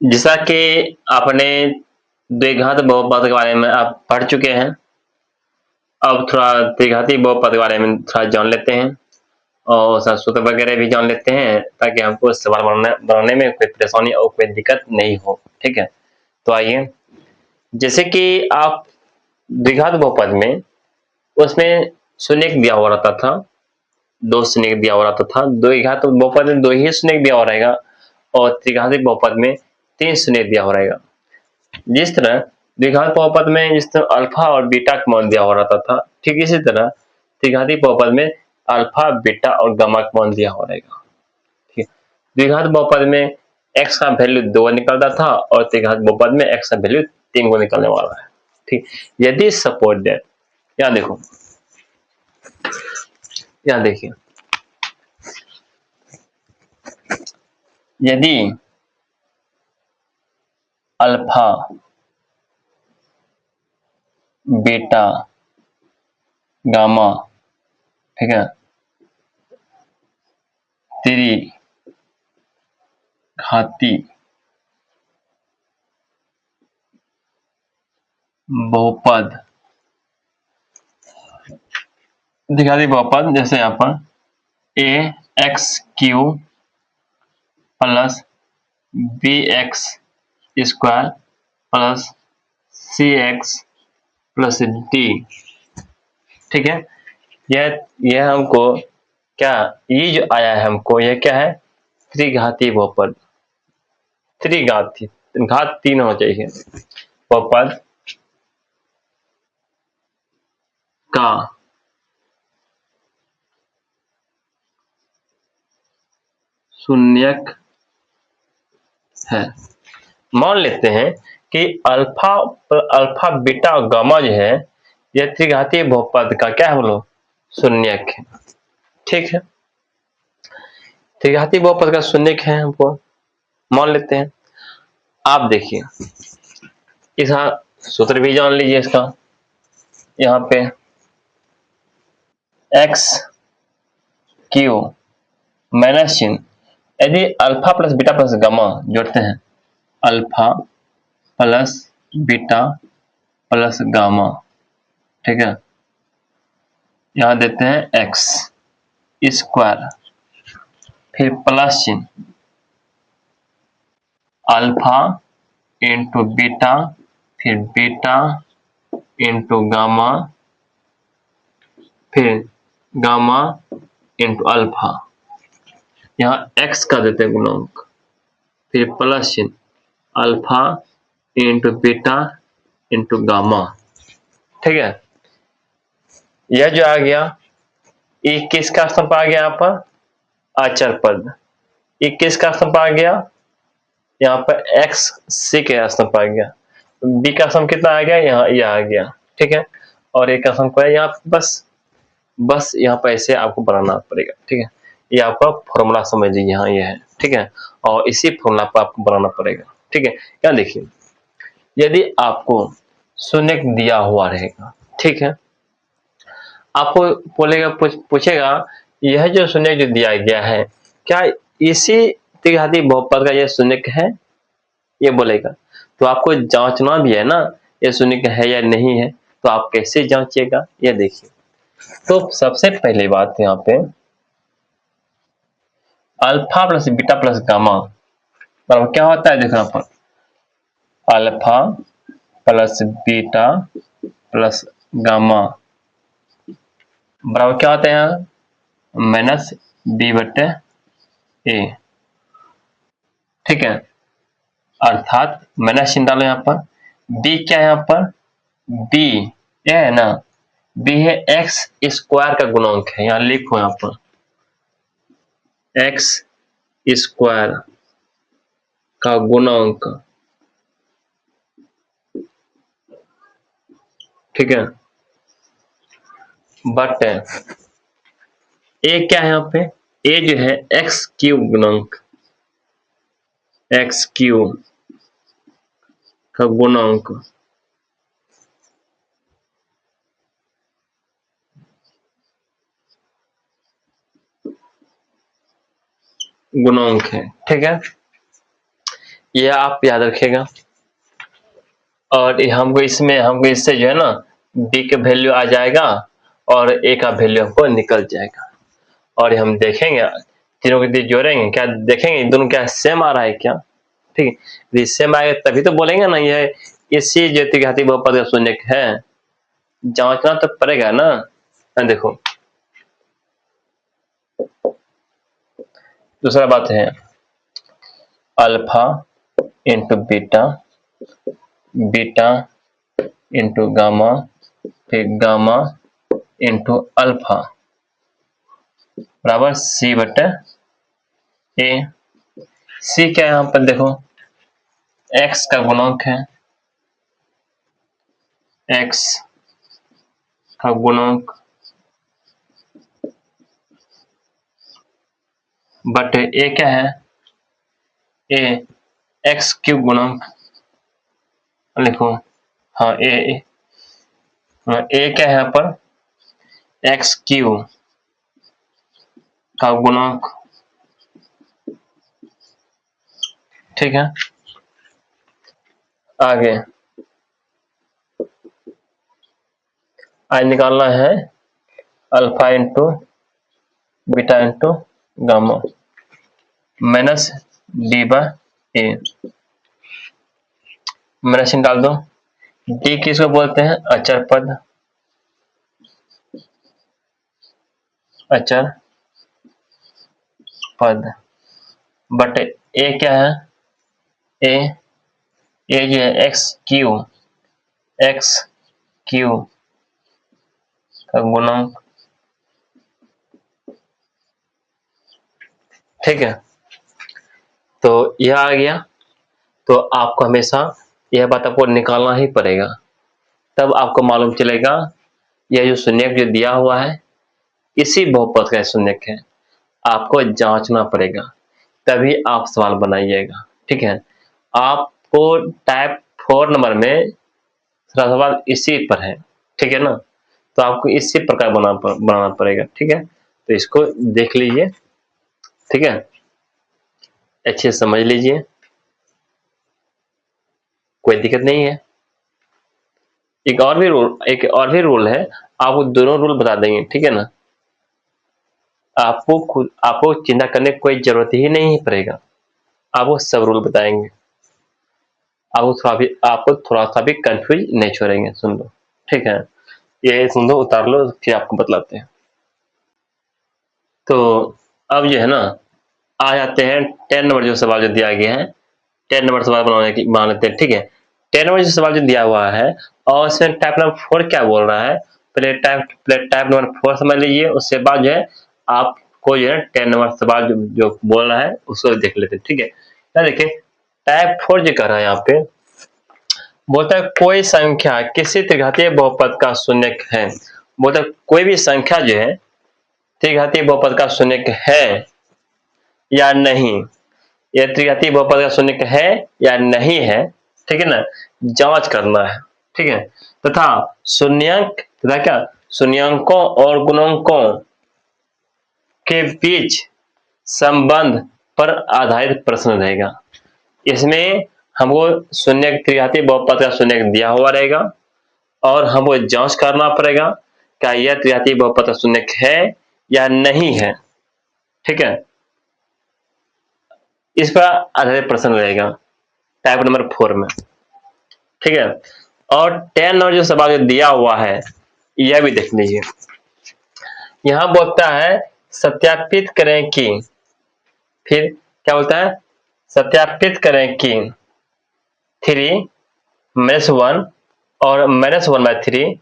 जैसा कि आपने द्विघात बहुपद के बारे में आप पढ़ चुके हैं, अब थोड़ा द्विघाती बहुपद के बारे में थोड़ा जान लेते हैं और उसका सूत्र वगैरह भी जान लेते हैं ताकि हमको सवाल बनाने में कोई परेशानी और कोई दिक्कत नहीं हो। ठीक है, तो आइए, जैसे कि आप द्विघात बहुपद में उसमें शून्य दिया हुआ रहता था, दो शून्य दिया हुआ रहता था। द्विघात बहुपद में दो ही शून्य दिया हुआ रहेगा और त्रिघाती बहुपद में तीन शून्य दिया हुआ रहेगा। जिस तरह द्विघात बहुपद में जिस तरह अल्फा और बीटा का मान दिया हुआ रहता था, ठीक इसी तरह त्रिघाती बहुपद में अल्फा, बीटा और गामा का मान दिया हुआ रहेगा। ठीक, द्विघात बहुपद में x का वैल्यू 2 निकलता था और त्रिघात बहुपद में x का वैल्यू 3 को निकलने वाला है। ठीक, यदि सपोज दैट, यहाँ देखो, यहाँ देखिए, यदि अल्फा, बीटा, गामा, ठीक है, त्रिघाती बहुपद, त्रिघाती बहुपद जैसे यहाँ पर A X cube plus B X square plus C X plus D, ठीक है, यह हमको क्या, ये जो आया है हमको, यह क्या है, त्रिघाती बहुपद। त्रिघाती, घात 3 होना चाहिए, बहुपद का शून्यक है। मान लेते हैं कि अल्फा, अल्फा बीटा और गामा जो है यह त्रिघाती बहुपद का क्या है, बोलो, शून्यक है। ठीक है, त्रिघाती बहुपद का शून्यक है, हमको मान लेते हैं। आप देखिए, इसका सूत्र भी जान लीजिए इसका, यहाँ पे एक्स क्यू माइनस चिन्ह, यदि alpha plus beta plus gamma जोड़ते हैं, alpha plus beta plus gamma, ठीक है, यहाँ देते हैं एक्स स्क्वायर, फिर प्लस चिन्ह, अल्फा इंटू बीटा, फिर बीटा इंटू गामा, फिर गामा इंटू अल्फा, यहाँ एक्स का देते हैं गुणांक, फिर प्लस चिन्ह, alpha into beta into gamma, ठीक है। यह जो आ गया, ये किसका स्थान पर आ गया, यहाँ पर अचर पद। ये किसका स्थान पर आ गया, यहाँ पर एक्स सी के स्थान पर आ गया। बी का सम कितना आ गया, यहाँ यह आ गया, ठीक है, और ए का सम को है यहाँ, बस यहाँ पर ऐसे आपको बनाना पड़ेगा, ठीक है। ये आपका फॉर्मूला समझ लीजिए, यहाँ ये है, ठीक है, और इसी फॉर्मूला पर आपको बनाना पड़ेगा, ठीक है। यहाँ देखिए, यदि आपको शून्य दिया हुआ रहेगा, ठीक है, आपको बोलेगा, पूछेगा यह जो शून्य जो दिया गया है, क्या इसी त्रिघाती बहुपद का यह शून्य है, ये बोलेगा। तो आपको जांचना भी है ना, ये शून्य है या नहीं है, तो आप कैसे जांचिएगा, ये देखिए। तो सबसे पहली बात यहाँ पे, alpha plus beta plus gamma बराबर क्या होता है, देखो यहाँ पर, alpha plus beta plus gamma बराबर क्या होता है, यहाँ माइनस बी बटे ए, ठीक है, अर्थात माइनस चिन्ह डालो यहाँ पर। बी क्या है, यहाँ पर बी ये है ना, बी है एक्स स्क्वायर का गुणांक है, यहाँ लिखो, यहाँ पर एक्स स्क्वायर का गुणांक, ठीक है, बट ए क्या है, यहाँ पे ए जो है एक्स क्यूब गुणांक, एक्स क्यूब का गुणांक, गुणांक है, ठीक है। यह आप याद रखिएगा। और हमको इससे जो है ना b का वैल्यू आ जाएगा और a का वैल्यू हमको निकल जाएगा। और हम देखेंगे तीनों के जोड़ेंगे, क्या देखेंगे दोनों क्या सेम आ रहा है क्या। ठीक है, यदि सेम आएगा तभी तो बोलेंगे ना यह इसी जो त्रिघाती बहुपद का शून्यक है। जांचना तो पड़ेगा ना। देखो दूसरा बात है alpha into beta, beta into gamma, फिर गामा इंटू अल्फा बराबर सी बटे ए। सी क्या है यहाँ पर देखो x का गुणक है, x का गुणक बटे ए क्या है ए x क्यूब गुणक लिखो। हाँ ए क्या है यहाँ पर x क्यूब का गुणक। ठीक है, आगे आज निकालना है alpha into beta into gamma minus D by A. Minus निकाल दो। डी किसको बोलते हैं अचर पद, अचर पद बटे ए क्या है ए जो है एक्स क्यू का गुणक। ठीक है, तो यह आ गया। तो आपको हमेशा यह बात आपको निकालना ही पड़ेगा, तब आपको मालूम चलेगा यह जो शून्यक जो दिया हुआ है इसी बहुपद का शून्यक है। आपको जांचना पड़ेगा तभी आप सवाल बनाइएगा। ठीक है, आपको टाइप 4 नंबर में सवाल इसी पर है। ठीक है ना, तो आपको इसी प्रकार बनाना पड़ेगा। ठीक है, तो इसको देख लीजिए। ठीक है, अच्छे से समझ लीजिए, कोई दिक्कत नहीं है। एक और भी रूल है, आपको दोनों रूल बता देंगे। ठीक है ना, आपको चिंता करने की कोई जरूरत ही नहीं पड़ेगा, आपको सब रूल बताएंगे। आपको थोड़ा सा भी कंफ्यूज नहीं छोड़ेंगे। सुन लो, ठीक है, ये सुन लो, उतार लो, फिर आपको बतलाते हैं। तो अब जो है ना आ जाते हैं 10 नंबर जो सवाल जो दिया गया है, 10 नंबर सवाल बना लेते हैं। ठीक है, 10 नंबर जो सवाल जो दिया हुआ है और इसमें टाइप नंबर 4 क्या बोल रहा है, पहले टाइप नंबर 4 समझ लीजिए, उसके बाद जो है आपको जो है 10 नंबर सवाल जो बोल रहा है उसको देख लेते हैं। ठीक है, देखिए टाइप 4 जो कह रहा है यहाँ पे बोलता है कोई संख्या किसी त्रिघातीय बहुपद का शून्यक है। बोलता है कोई भी संख्या जो है त्रिघातीय बहुपद का शून्यक है या नहीं, यह त्रिघातीय बहुपद का शून्यक है या नहीं है। ठीक है ना, जांच करना है। ठीक है, तथा शून्यक तथा क्या शून्यंकों और गुणकों के बीच संबंध पर आधारित प्रश्न रहेगा। इसमें हमको शून्यक त्रिघातीय बहुपद का शून्यक दिया हुआ रहेगा और हमको जांच करना पड़ेगा क्या यह त्रिघातीय बहुपद का शून्यक है या नहीं है। ठीक है, इस पर आधारित प्रश्न रहेगा टाइप नंबर 4 में। ठीक है, और 10 नंबर जो सवाल दिया हुआ है यह भी देख लीजिए। यहां बोलता है सत्यापित करें कि, फिर क्या बोलता है सत्यापित करें कि 3-1 और -1/3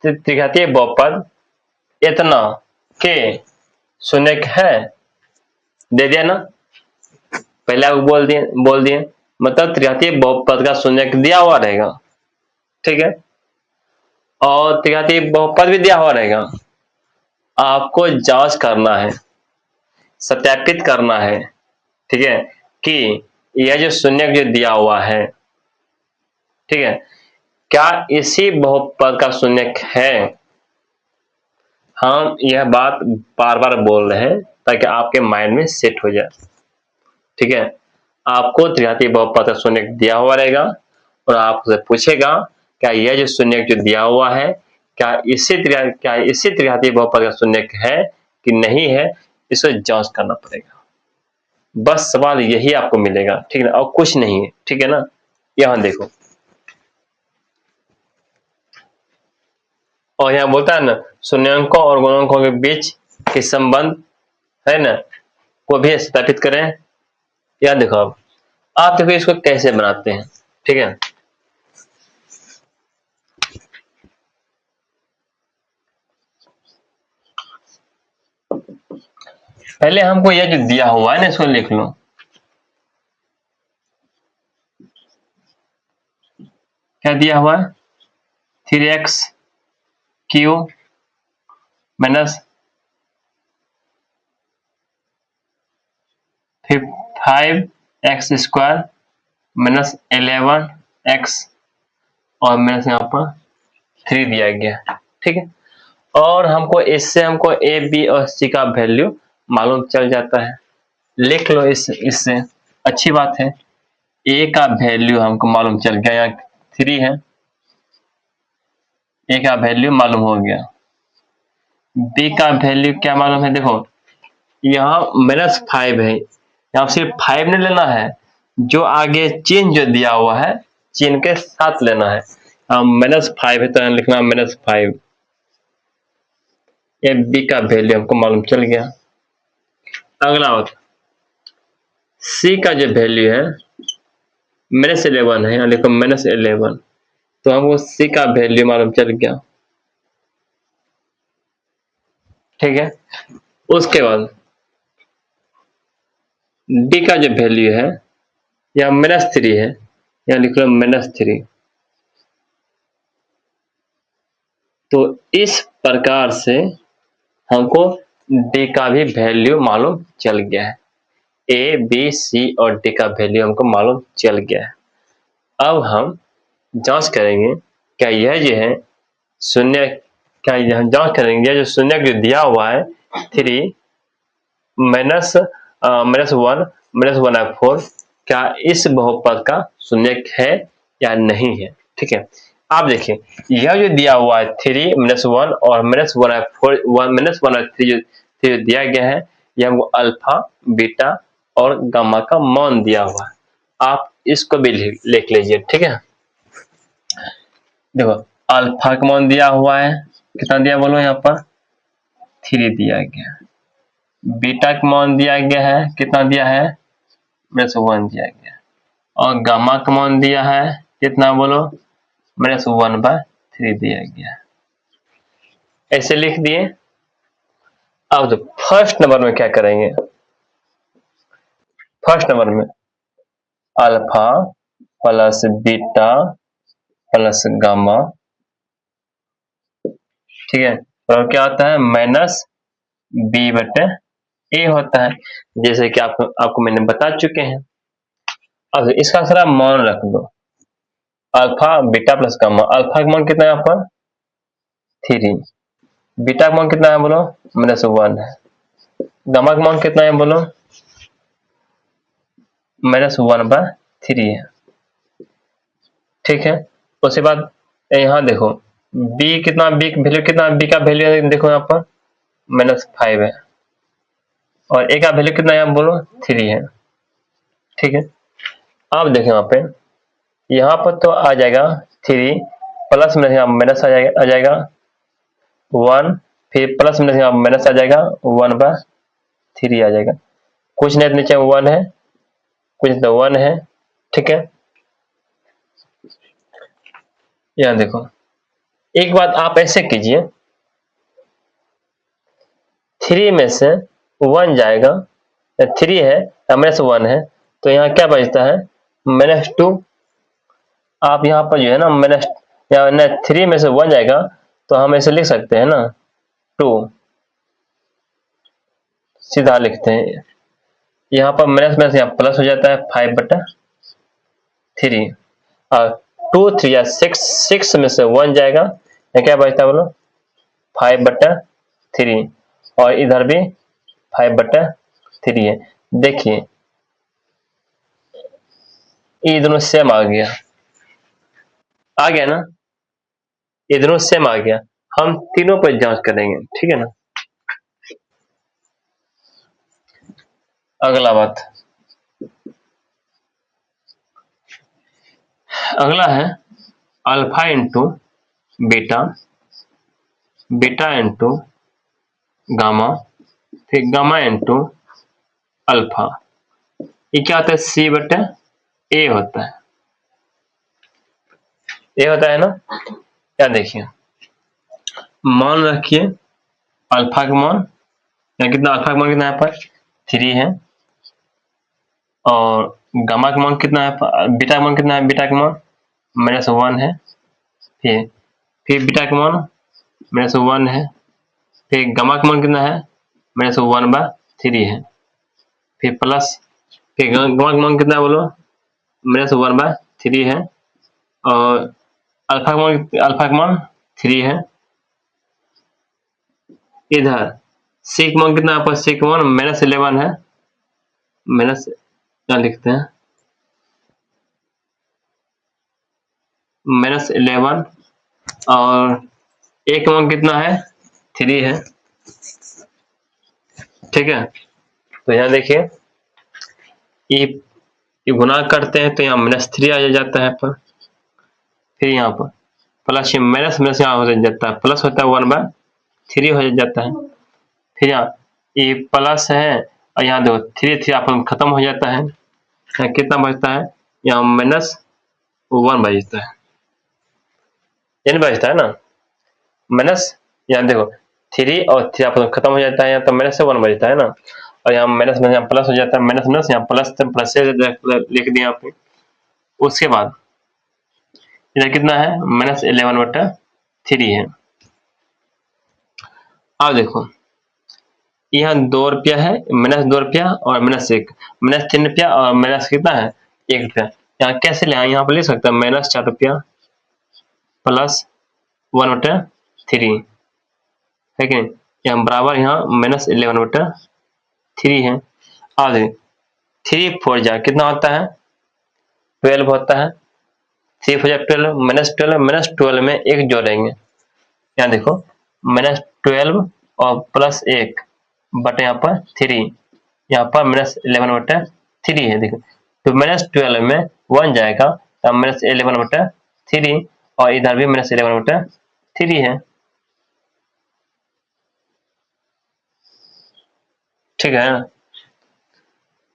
त्रिघातीय बहुपद इतना के शून्यक है। दे दिया ना, पहले आप बोल दिए मतलब त्रिघातीय बहुपद का शून्यक दिया हुआ रहेगा। ठीक है, और त्रिघातीय बहुपद भी दिया हुआ रहेगा, आपको जांच करना है, सत्यापित करना है। ठीक है, कि यह जो शून्यक जो दिया हुआ है, ठीक है, क्या इसी बहुपद का शून्यक है। हम यह बात बार बार बोल रहे हैं ताकि आपके माइंड में सेट हो जाए। ठीक है, आपको त्रिघातीय बहुपद का शून्य दिया हुआ रहेगा और आपसे पूछेगा क्या यह जो शून्य जो दिया हुआ है क्या इसी त्रिघातीय बहुपद का शून्य है कि नहीं है, इसे जांच करना पड़ेगा। बस सवाल यही आपको मिलेगा, ठीक है ना, और कुछ नहीं है, ठीक है ना। यहां देखो, और यहाँ बोलता है ना शून्यांकों और गुणांकों के बीच के संबंध है ना को भी स्थापित करें। या देखो अब आप देखो इसको कैसे बनाते हैं, ठीक है। पहले हमको यह जो दिया हुआ है ना इसको लिख लो। क्या दिया हुआ है? 3x Q minus 5x square minus 11x और माइनस यहाँ पर 3 दिया गया, ठीक है। और हमको इससे हमको ए बी और सी का वैल्यू मालूम चल जाता है। लिख लो इससे अच्छी बात है। ए का वैल्यू हमको मालूम चल गया, यहाँ 3 है, ए का वैल्यू मालूम हो गया। बी का वैल्यू क्या मालूम है? देखो यहाँ -5 है, यहाँ सिर्फ 5 नहीं लेना है, जो आगे चिन्ह जो दिया हुआ है चिन्ह के साथ लेना है। -5 है तो यहाँ लिखना -5। ये बी का वैल्यू हमको मालूम चल गया। अगला होता सी का जो वैल्यू है -11 है, यहाँ लिखो -11, तो हमको सी का वैल्यू मालूम चल गया, ठीक है। उसके बाद डी का जो वैल्यू है यहाँ -3 है, यहाँ लिख लो -3। तो इस प्रकार से हमको डी का भी वैल्यू मालूम चल गया है। ए बी सी और डी का वैल्यू हमको मालूम चल गया है। अब हम जांच करेंगे क्या यह जो है शून्य, क्या यह जांच करेंगे जो शून्य जो दिया हुआ है 3 -1 क्या इस बहुपद का शून्य है या नहीं है, ठीक है। आप देखिए यह जो दिया हुआ है 3 -1 और -1/3 जो दिया गया है, यह हमको अल्फा बीटा और गामा का मान दिया हुआ है। आप इसको भी लिख लीजिए, ठीक है। देखो अल्फा का मान दिया हुआ है, कितना दिया बोलो, यहाँ पर 3 दिया गया। बीटा का मान दिया गया है, कितना दिया है? -1 दिया गया। और गामा का मान दिया है कितना बोलो? -1/3 दिया गया। ऐसे लिख दिए। अब तो फर्स्ट नंबर में क्या करेंगे? फर्स्ट नंबर में alpha plus beta plus gamma, ठीक है, और क्या होता है -b/a होता है, जैसे कि आपको मैंने बता चुके हैं। अब इसका सारा मान रख दो, alpha beta plus gamma. Alpha का मान कितना है यहाँ पर? 3। बीटा का मान कितना है बोलो? -1 है। गामा का मान कितना है बोलो? -1/3 है, ठीक है। उसके बाद यहाँ देखो b कितना, b का वैल्यू कितना, b का वैल्यू देखो यहाँ पर -5 है और a का वैल्यू कितना है यहाँ बोलो? 3 है, ठीक है। अब देखो यहाँ पर तो आ जाएगा 3 प्लस में यहाँ माइनस आ जाएगा 1, फिर प्लस में यहाँ माइनस आ जाएगा 1/3 आ जाएगा। कुछ नहीं नीचे 1 है, कुछ तो 1 है, ठीक है। यहाँ देखो एक बात आप ऐसे कीजिए, 3 में से 1 जाएगा, 3 है -1 है, तो यहाँ क्या बचता है? -2। आप यहाँ पर जो है ना यहाँ 3 में से 1 जाएगा तो हम ऐसे लिख सकते हैं ना 2, सीधा लिखते हैं। यहाँ पर माइनस में से यहाँ प्लस हो जाता है 5/3 और 2 3 या 6 में से 1 जाएगा, यहाँ क्या बचता है बोलो? 5/3 और इधर भी 5/3 है। देखिए ये दोनों सेम आ गया ना, ये दोनों सेम आ गया। हम तीनों पर जांच करेंगे, ठीक है ना। अगला बात, अगला है alpha into beta, beta into gamma, फिर गामा इंटू अल्फा। ये क्या होता है, सी बटे ए होता है, ए होता है ना। क्या देखिए, मान रखिए अल्फा का मान, या कितना, अल्फा का मान कितना है पर 3 है, और गामा का मान कितना है, बीटा का मान कितना है, बीटा का मान -1 है। फिर बीटा का मान -1 है, फिर गामा का मान कितना है, -1/3 है, फिर प्लस, फिर गामा का मान कितना है बोलो, -1/3 है, और अल्फा का मान 3 है। इधर सी का मान कितना है, सी का मान -11 है, माइनस क्या लिखते हैं, -11, और ए का मान कितना है, 3 है, ठीक है। तो यहाँ देखिए, ये गुना करते हैं तो यहाँ -3 आ जाता है पर, फिर यहाँ पर प्लस, माइनस माइनस यहाँ हो जाता है, प्लस होता है 1/3 हो जाता है। फिर यहाँ ये प्लस है, और यहाँ देखो 3 अपन खत्म हो जाता है, यहाँ कितना बचता है, यहाँ -1 बचता है, यानी बचता है ना, माइनस, यहाँ देखो 3 और 3 अपन खत्म हो जाता है, यहाँ तो -1 बचता है ना, और यहाँ माइनस में यहाँ प्लस हो जाता है, माइनस माइनस यहाँ प्लस, तो प्लस से लिख दिया आपने। उसके बाद इधर कितना है, -11/3 है। अब देखो यहाँ ₹2 है, -2 और -1, -3 और माइनस कितना है, ₹1। यहाँ कैसे ले, यहाँ पर ले सकते हैं -4 प्लस 1/3 है कि नहीं, यहाँ बराबर, यहाँ -11/3 है। अब 3 4 जा कितना होता है, 12 होता है, 3 4 12, -12 में 1 जोड़ेंगे, यहाँ देखो -12 और +1 बटे यहाँ पर 3, यहाँ पर -11/3 है, देखो तो -12 में 1 जाएगा, तो -11/3, और इधर भी -11/3 है, ठीक है।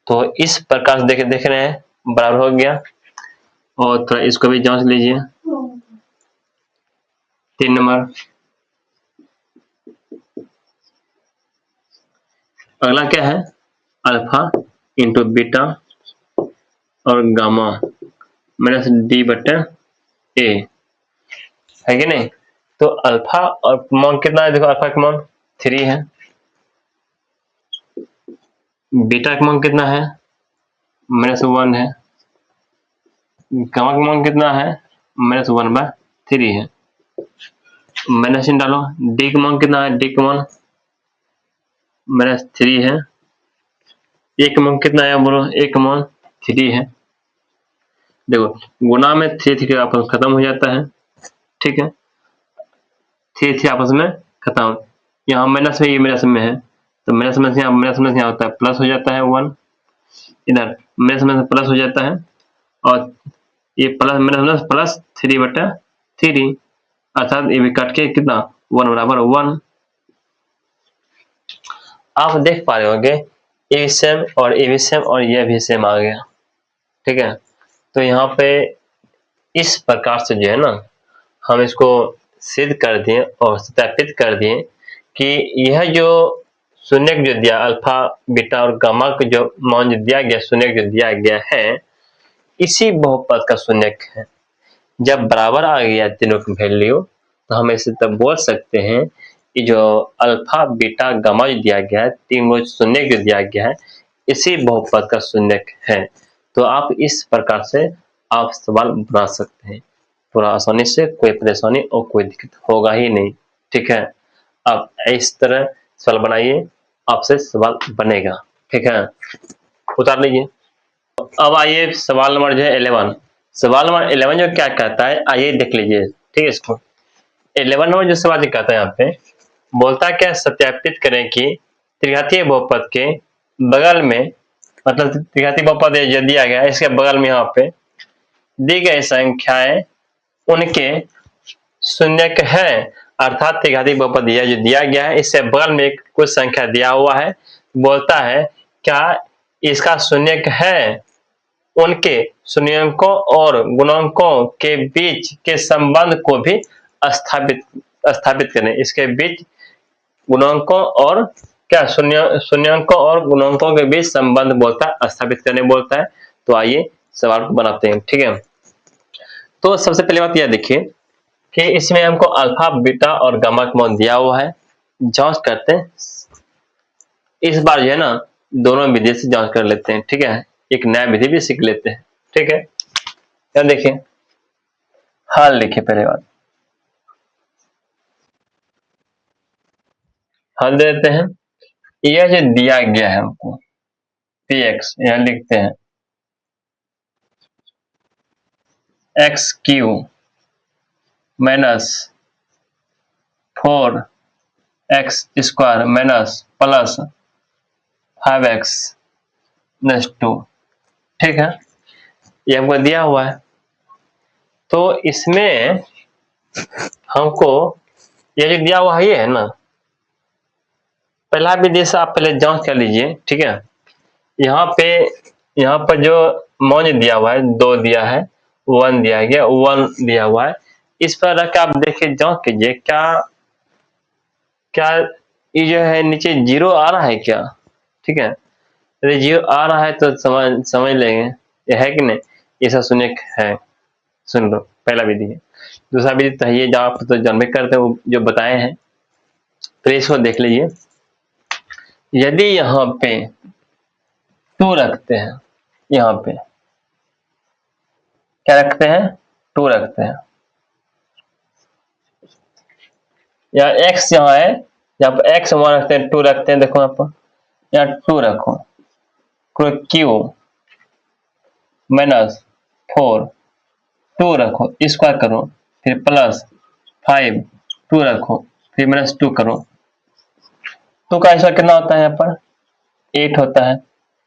तो इस प्रकार से देख रहे हैं, बराबर हो गया। और थोड़ा इसको भी जांच लीजिए, 3 नंबर। अगला क्या है, अल्फा इंटू बीटा और गामा -d/a है कि नहीं। तो अल्फा और मान कितना है, देखो अल्फा का मान 3 है, बीटा का मान कितना है, -1 है, गामा का मान कितना है, -1/3 है। माइनस इन डालो, डी का मान कितना है, डी का मान -3 है, ए का मान कितना है बोलो, ए का मान 3 है। देखो गुना में 3 आपस खत्म हो जाता है, ठीक है, 3 आपस में खत्म, यहाँ माइनस में, ये माइनस में है, तो माइनस में यहाँ होता है, प्लस हो जाता है 1, इधर माइनस में प्लस हो जाता है, और ये प्लस माइनस प्लस 3/3, अर्थात ये भी कट के कितना, 1 बराबर 1। आप देख पा रहे होंगे, ए भी सेम और ए भी सेम और यह भी सेम आ गया, ठीक है। तो यहाँ पे इस प्रकार से जो है ना, हम इसको सिद्ध कर दिए और सत्यापित कर दिए कि यह जो शून्यक जो दिया, अल्फा बीटा और गामा का जो मान जो दिया गया, शून्यक जो दिया गया है, इसी बहुपद का शून्यक है। जब बराबर आ गया तीनों की वैल्यू, तो हम इसे तब बोल सकते हैं कि जो अल्फा बीटा गामा जो दिया गया है, तीनों शून्यक जो दिया गया है, इसी बहुपद का शून्यक है। तो आप इस प्रकार से आप सवाल बना सकते हैं पूरा आसानी से, कोई परेशानी और कोई दिक्कत होगा ही नहीं, ठीक है। आप इस तरह सवाल बनाइए, आपसे सवाल बनेगा, ठीक है। उतार लीजिए। अब आइए सवाल नंबर जो है 11। सवाल नंबर 11 जो क्या कहता है आइए देख लीजिए, ठीक है। इसको 11 नंबर जो सवाल जो कहता है यहाँ पे, बोलता है क्या, सत्यापित करें कि त्रिघातीय बहुपद के बगल में, मतलब त्रिघातीय बहुपद जो दिया गया है इसके बगल में यहाँ पे दी गई संख्याएं उनके शून्यक है। अर्थात त्रिघातीय बहुपद यह जो दिया गया है इससे बगल में एक कुछ संख्या दिया हुआ है, बोलता है क्या इसका शून्यक है, उनके शून्यकों और गुणकों के बीच के संबंध को भी स्थापित स्थापित करें। इसके बीच गुणकों और क्या शून्यकों और गुणकों के बीच संबंध बोलता है, स्थापित करने बोलता है। तो आइए सवाल को बनाते हैं, ठीक है। तो सबसे पहले बात यह देखिए कि इसमें हमको अल्फा बीटा और गामा का मान दिया हुआ है। जांच करते हैं, इस बार जो है ना दोनों विधि से जांच कर लेते हैं, ठीक है। एक नया विधि भी सीख लेते हैं, ठीक है। क्या देखिए, हल लिखिए, पहले बात हल दे देते हैं। यह जो दिया गया है हमको पी एक्स, यह लिखते हैं x Q minus 4x square minus plus 5x minus 2, ठीक है। ये हमको दिया हुआ है। तो इसमें हमको ये जो दिया हुआ है ये है ना, पहला विधि से आप पहले जांच कर लीजिए, ठीक है। यहाँ पर जो मान दिया हुआ है 2 दिया है, 1 दिया गया, 1 दिया हुआ है। इस पर रख आप देखिए, जांच कीजिए क्या क्या ये जो है नीचे 0 आ रहा है क्या, ठीक है। यदि 0 आ रहा है तो समझ लेंगे ये है कि नहीं, ये सब शून्य है। सुन लो, पहला विधि है। दूसरा विधि तो ये जो आप तो जानबे करते हो जो बताए हैं, तो इसको देख लीजिए। यदि यहाँ पे 2 रखते हैं, यहाँ पे क्या रखते हैं, 2 रखते हैं, या x यहाँ है, यहाँ पर x 1 रखते हैं, 2 रखते हैं। देखो यहाँ पर, यहाँ 2 रखो, क्यू माइनस 4 2 रखो, स्क्वायर करो, फिर प्लस 5 2 रखो, फिर माइनस 2 करो। 2 का स्क्वायर कितना होता है, यहाँ पर 8 होता है,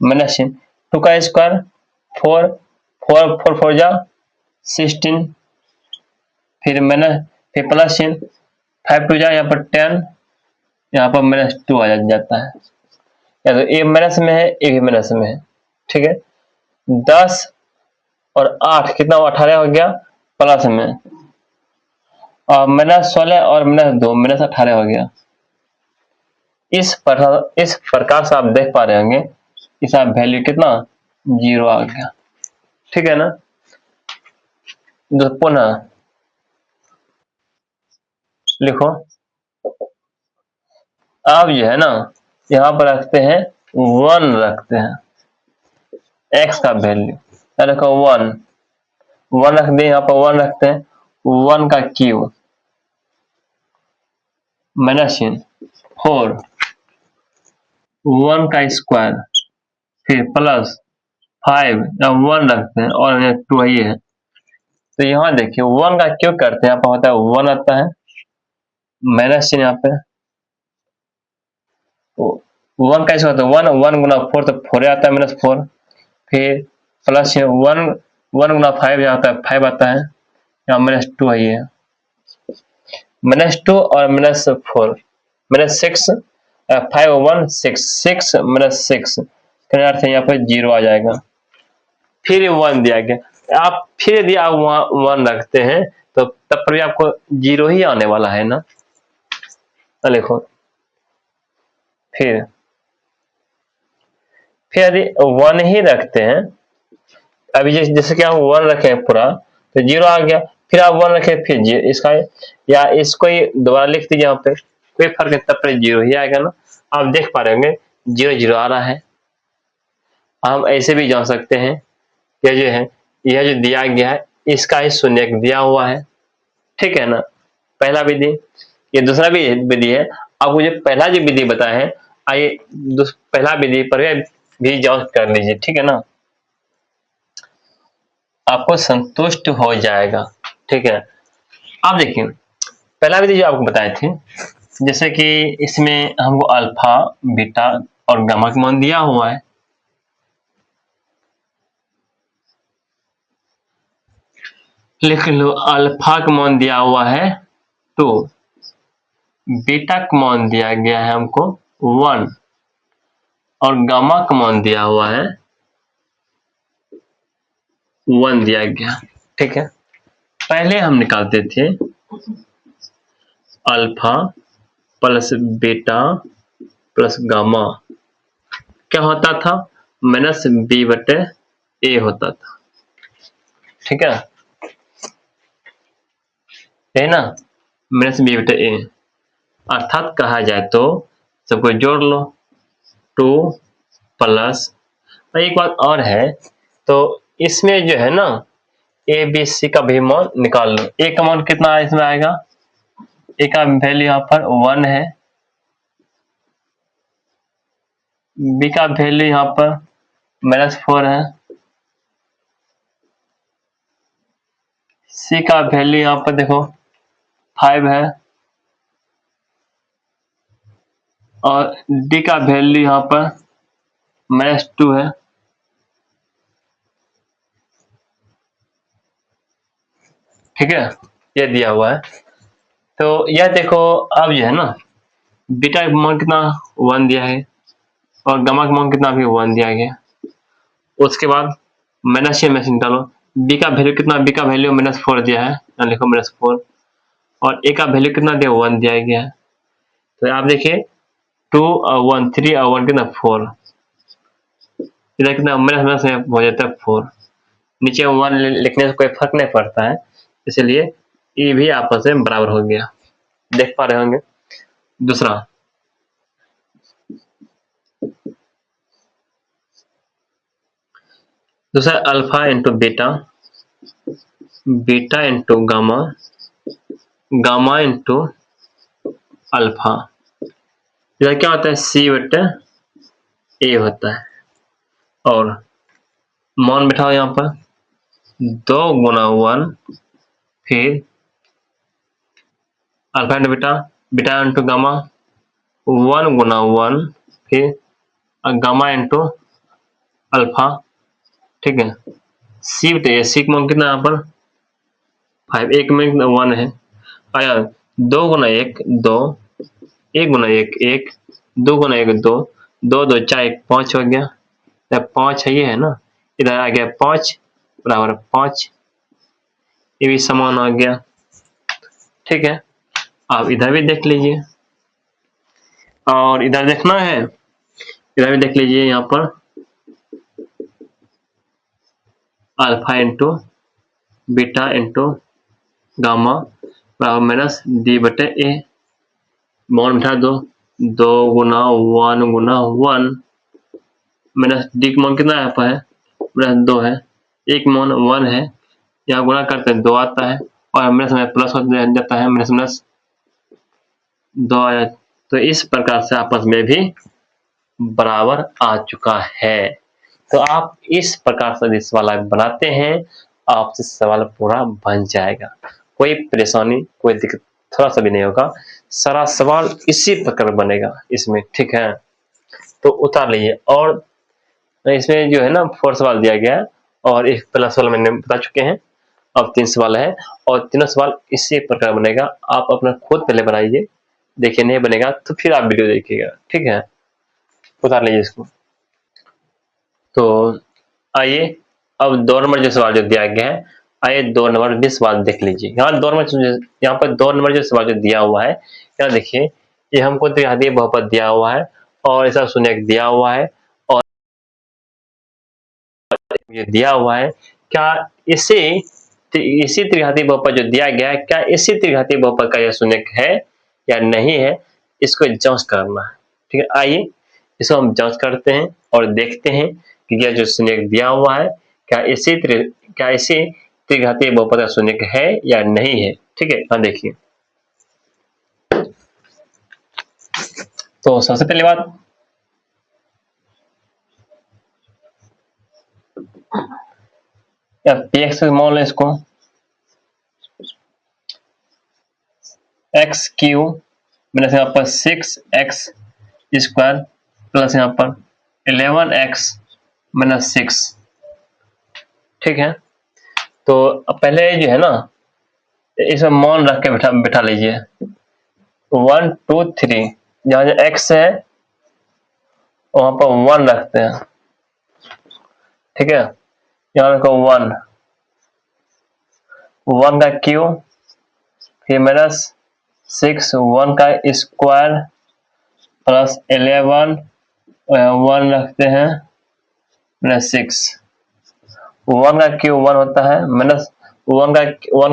माइनस 2 का स्क्वायर 4 4 4 4 जा 16, फिर माइनस, फिर प्लस 5 2 जा यहाँ पर 10, यहाँ पर माइनस 2 आ जाता है। या तो ए माइनस में है, ए भी माइनस में है, ठीक है। 10 और 8 कितना, 18 हो गया, प्लस में, और माइनस 16 और माइनस 2 माइनस 18 हो गया। इस प्रकार से आप देख पा रहे होंगे इसका वैल्यू कितना, 0 आ गया, ठीक है ना। पुनः लिखो, अब जो है ना यहाँ पर रखते हैं 1, रखते हैं x का वैल्यू, देखो 1 रख दिए, यहाँ पर 1 रखते हैं, 1 का क्यूब माइनस 4 1 का स्क्वायर, फिर प्लस 5 या 1 रखते हैं, और 2 ही है। तो यहाँ देखिए 1 का क्यूब करते हैं, यहाँ पर होता है 1 आता है, माइनस यहाँ पे 1 का स्क्वायर, 1 गुना 4 तो 4 आता है, माइनस 4, फिर प्लस 1 गुना 5 यहाँ आता है, 5 आता है, यहाँ माइनस 2 है, माइनस 2 और माइनस 4 माइनस 6, 5 1 6 6 माइनस 6 का अर्थ है यहाँ पर 0 आ जाएगा। फिर 1 दिया गया, आप फिर यदि आप वहां 1 रखते हैं तो तब पर भी आपको 0 ही आने वाला है ना। देखो फिर यदि 1 ही रखते हैं, अभी जैसे कि हम 1 रखे पूरा तो 0 आ गया, फिर आप 1 रखे फिर 0, इसका या इसको ही दोबारा लिख दीजिए, यहाँ पे कोई फर्क नहीं, तब पर 0 ही आएगा ना। आप देख पा रहे होंगे 0 0 आ रहा है। हम ऐसे भी जान सकते हैं, यह जो है यह जो दिया गया है इसका ही शून्य दिया हुआ है, ठीक है ना। पहला विधि, ये दूसरा भी विधि है। आपको जो पहला जो विधि बताया है, आइए पहला विधि पर भी जांच कर लीजिए, ठीक है ना। आपको संतुष्ट हो जाएगा। ठीक है, आप देखिए पहला विधि जो आपको बताए थे, जैसे कि इसमें हमको अल्फा, बीटा और गामा का मान दिया हुआ है। लिख लो, अल्फा का मान दिया हुआ है 2, बीटा का मान दिया गया है हमको 1 और गामा का मान दिया हुआ है 1 दिया गया। ठीक है, पहले हम निकालते थे alpha plus beta plus gamma, क्या होता था, माइनस बी बटे ए होता था। ठीक है, ना, माइनस बी बटे ए, अर्थात कहा जाए तो सबको जोड़ लो 2 प्लस, एक बात और है, तो इसमें जो है ना ए बी सी का भी मान निकाल लो। ए का मान कितना इसमें आएगा, ए का वैल्यू यहाँ पर 1 है, बी का वैल्यू यहाँ पर -4 है, सी का वैल्यू यहाँ पर देखो 5 है और डी का वैल्यू यहाँ पर -2 है। ठीक है, ये दिया हुआ है। तो यह देखो, अब जो है ना बीटा का मान कितना 1 दिया है और गामा का मान कितना भी 1 दिया गया। उसके बाद माइनस से मशीन डालो, बी का वैल्यू कितना, बी का वैल्यू -4 दिया है, यहाँ लिखो -4 और ए का वैल्यू कितना दिया 1 दिया गया है। तो आप देखिए 2 और 1, 3 और 1 कितना 4, इधर कितना माइनस हो जाता है 4, नीचे 1 लिखने से कोई फर्क नहीं पड़ता है, इसलिए ये भी आपस में बराबर हो गया, देख पा रहे होंगे। दूसरा alpha into beta, beta into gamma, gamma into alpha, इधर क्या होता है सी बटे ए होता है, और मान बिठाओ यहाँ पर 2 गुना 1, फिर alpha into beta, beta into gamma 1 गुना 1, फिर गामा इंटू अल्फा। ठीक है, सी बटे ए, सी का मान कितना यहाँ पर 5, एक में 1 है, आया 2 गुना 1 2, 1 गुना 1 1, 2 गुना 1 2, 2 2 4 1 5 हो गया, 5 है, ये है ना, इधर आ गया 5 बराबर 5, ये भी समान आ गया। ठीक है, आप इधर भी देख लीजिए और इधर देखना है, इधर भी देख लीजिए, यहाँ पर alpha into beta into gamma बराबर माइनस डी बटे ए, मान बिठा दो 2 गुना 1 गुना 1 माइनस डी का मान कितना यहाँ पर है -2 है, एक मान 1 है, यहाँ गुणा करते हैं 2 आता है और माइनस में प्लस हो जाता है, माइनस 2 आ जाता, तो इस प्रकार से आपस में भी बराबर आ चुका है। तो आप इस प्रकार से इस वाला बनाते हैं, आपसे सवाल पूरा बन जाएगा, कोई परेशानी कोई दिक्कत थोड़ा सा भी नहीं होगा, सारा सवाल इसी प्रकार बनेगा इसमें। ठीक है, तो उतार लीजिए, और इसमें जो है ना 4 सवाल दिया गया है और एक प्लस वाला मैंने बता चुके हैं, अब 3 सवाल है और तीनों सवाल इसी प्रकार बनेगा। आप अपना खुद पहले बनाइए, देखिए नहीं बनेगा तो फिर आप वीडियो देखिएगा। ठीक है, उतार लीजिए इसको। तो आइए अब 2 नंबर जो सवाल जो दिया गया है, आइए 2 नंबर भी सवाल देख लीजिए। यहाँ पर 2 नंबर जो सवाल जो दिया हुआ है, यहाँ देखिए ये हमको द्विघातीय बहुपद दिया हुआ है और ऐसा शून्यक दिया हुआ है और ये दिया हुआ है, क्या इसी त्रिघातीय बहुपद जो दिया गया है, क्या इसी त्रिघातीय बहुपद का यह शून्यक है या नहीं है, इसको जांच करना है। ठीक है, आइए इसको हम जांच करते हैं और देखते हैं कि यह जो शून्यक दिया हुआ है क्या इसी त्रिघातीय बहुपद का शून्यक है या नहीं है। ठीक है, हाँ देखिए, तो सबसे पहली बात, या पी एक्स मान लो इसको, एक्स क्यू माइनस यहाँ पर 6x स्क्वायर प्लस यहाँ पर 11x माइनस 6। ठीक है, तो पहले जो है ना इसमें मान रख के बिठा लीजिए 1 2 3, जहाँ जो x है वहां पर 1 रखते हैं। ठीक है, यहाँ रखो 1 का क्यू, फिर माइनस 6 1 का स्क्वायर प्लस 11 1 रखते हैं माइनस 6। 1 का क्यू 1 होता है, माइनस 1 का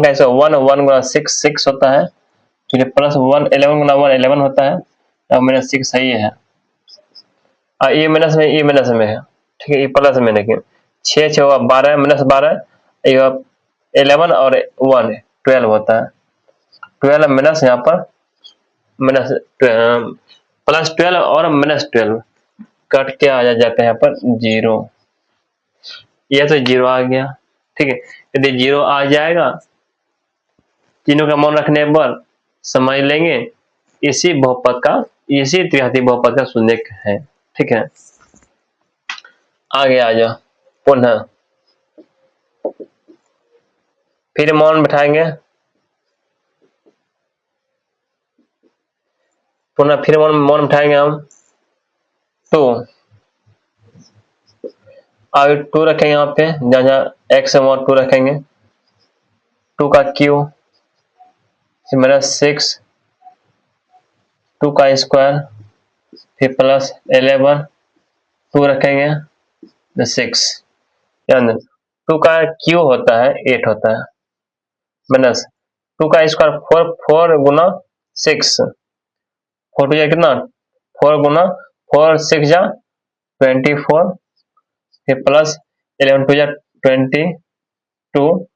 ऐसा 1 गुना 6 होता है, फिर प्लस 1 11 गुना 1 11 होता है, और माइनस 6 सही है। और ये माइनस में है। ठीक है, ये प्लस में, लेकिन 6 6 12 माइनस 12, 11 और 1 12 होता है। 12 माइनस यहाँ पर माइनस प्लस 12 और माइनस 12 कट के आ जाते हैं यहाँ पर 0। यह तो 0 आ गया। ठीक है, यदि 0 आ जाएगा तीनों का मान रखने पर समझ लेंगे इसी त्रिघाती बहुपद का शून्यक है। ठीक है, आगे आ जाओ, पुनः फिर मान बिठाएंगे, पुनः फिर मान बिठाएंगे हम 2, और 2 रखेंगे यहाँ पे, जहाँ x है वहां 2 रखेंगे, 2 का क्यू माइनस 6 2 का स्क्वायर फिर प्लस 11 2 रखेंगे 6, यानी 2 का क्यू होता है 8 होता है, माइनस 2 का स्क्वायर 4 गुना 6 4 टू कितना 4 गुना 4 6 जा 24, फिर प्लस 11 टू जा 22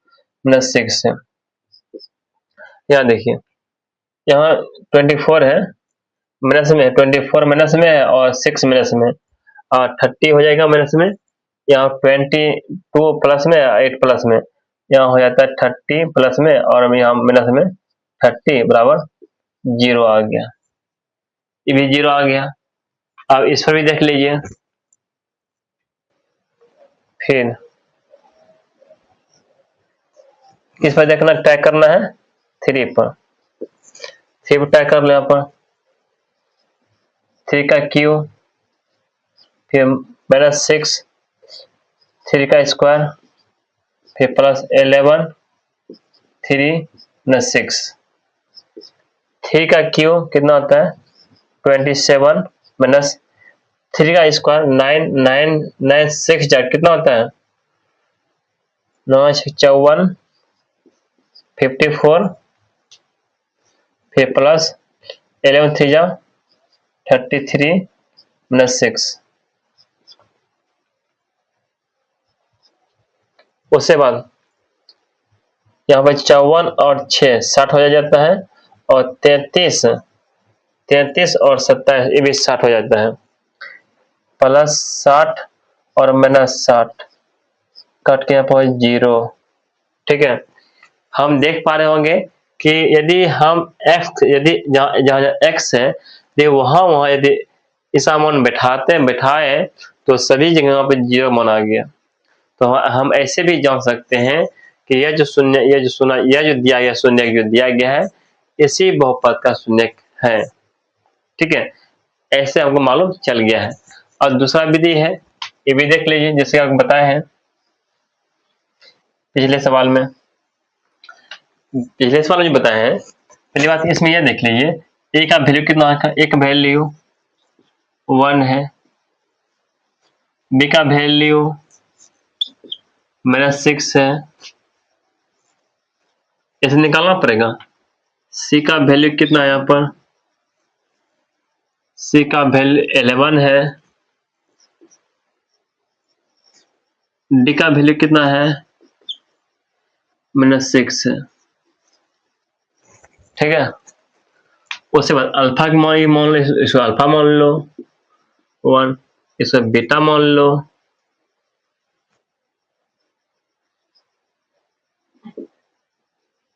माइनस 6 है। यहाँ देखिए, यहाँ 24 है माइनस में, 24 माइनस में है और 6 माइनस में, और 30 हो जाएगा माइनस में, यहाँ 22 प्लस में 8 प्लस में, यहाँ हो जाता है 30 प्लस में और यहाँ माइनस में 30 बराबर 0 आ गया। ये भी 0 आ गया। अब इस पर भी देख लीजिए, फिर किस पर देखना टैग करना है 3 पर, 3 पर टैग कर लो, यहाँ पर 3 का क्यू फिर माइनस 6 3 का स्क्वायर फिर प्लस 11 3 माइनस 6, 3 का क्यू कितना होता है 27 माइनस 3 का स्क्वायर 9 6 जा कितना होता है 9 54 54 फिर प्लस 11 3 जा 33 माइनस 6। उसके बाद यहाँ पर 54 और 6 60 हो जाता है, और 33 और 27 ये भी 60 हो जाता है, प्लस 60 और माइनस 60 कट के यहाँ पर 0। ठीक है, हम देख पा रहे होंगे कि यदि हम यदि जहाँ x है यदि वहां यदि ऐसा मान बिठाए तो सभी जगह पे 0 मान आ गया। तो हम ऐसे भी जान सकते हैं कि यह जो दिया गया शून्यक जो दिया गया है इसी बहुपद का शून्यक है। ठीक है, ऐसे हमको मालूम चल गया है। और दूसरा विधि है, ये भी देख लीजिए, जैसे आप बताए हैं पिछले सवाल में जो बताए हैं। पहली बात इसमें यह देख लीजिए, a का वैल्यू कितना है, a का वैल्यू 1 है, b का वैल्यू -6 है, इसे निकालना पड़ेगा। c का वैल्यू कितना है, यहाँ पर c का वैल्यू 11 है, d का वैल्यू कितना है -6 है। ठीक है, उसके बाद अल्फा की मान लो, इसको अल्फा मान लो 1, इसको बीटा मान लो,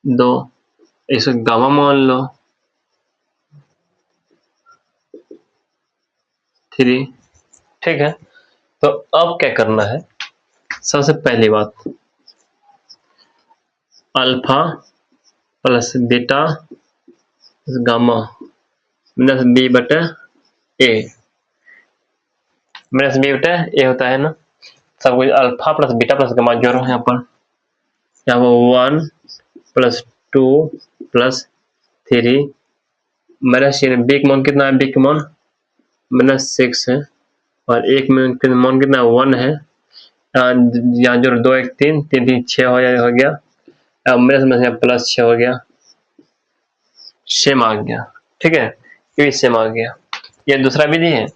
2, इसको गामा मान लो 3। ठीक है, तो अब क्या करना है, सबसे पहली बात alpha plus beta gamma minus B बटे ए, माइनस बी बटे ए होता है ना, सब कुछ alpha plus beta plus gamma जोड़ो यहाँ पर 1 प्लस 2 प्लस 3 माइनस बी का मान कितना है, बी का मान -6 है और एक में मान कितना 1 है, यहाँ जोड़ 2 1 3 3 3 6 हो गया, माइनस में प्लस 6 हो गया, सेम आ गया। ठीक है, ये सेम आ गया। ये दूसरा विधि है।